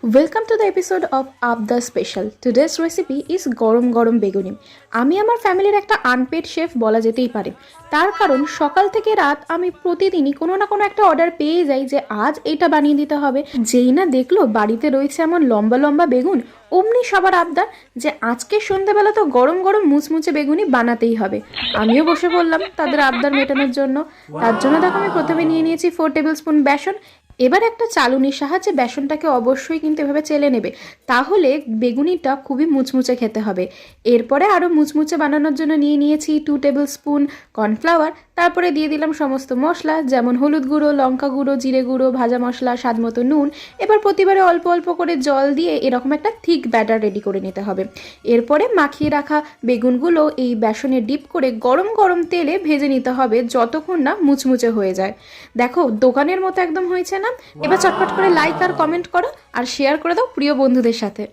Welcome to the episode of up the special. Today's recipe is গরম গরম বেগুনি। আমি আমার ফ্যামিলির একটা আনপেড শেফ বলা যেতেই পারে। তার কারণ সকাল থেকে রাত আমি প্রতিদিনই কোনো না কোনো একটা অর্ডার পেয়ে যাই যে আজ এটা বানিয়ে দিতে হবে। যেই না দেখলো বাড়িতে রয়েছে এমন লম্বা লম্বা বেগুন, অমনি সবার আবদার যে আজকে সন্ধ্যাবেলা তো গরম গরম মুচমুচে বেগুনি বানাতেই হবে। আমিও বসে পড়লাম তাদের আবদার মেটানোর জন্য। তার জন্য দেখো আমি প্রথমে নিয়ে নিয়েছি 4 টেবিল স্পুন বেসন। এবার একটা চালুনির সাহায্যে বেসনটাকে অবশ্যই কিন্তু এভাবে চেলে নেবে, তাহলে বেগুনিটা খুবই মুচমুচে খেতে হবে। এরপরে আরও মুচমুচে বানানোর জন্য নিয়ে নিয়েছি 2 টেবিল স্পুন কর্নফ্লাওয়ার। তারপরে দিয়ে দিলাম সমস্ত মশলা, যেমন হলুদ গুঁড়ো, লঙ্কা গুঁড়ো, জিরে গুঁড়ো, ভাজা মশলা, স্বাদ মতো নুন। এবার প্রতিবারে অল্প অল্প করে জল দিয়ে এরকম একটা থিক ব্যাটার রেডি করে নিতে হবে। এরপরে মাখিয়ে রাখা বেগুনগুলো এই বেসনে ডিপ করে গরম গরম তেলে ভেজে নিতে হবে যতক্ষণ না মুচমুচে হয়ে যায়। দেখো দোকানের মতো একদম হয়েছে না? এবার চটপট করে লাইক আর কমেন্ট করো আর শেয়ার করে দাও প্রিয় বন্ধুদের সাথে।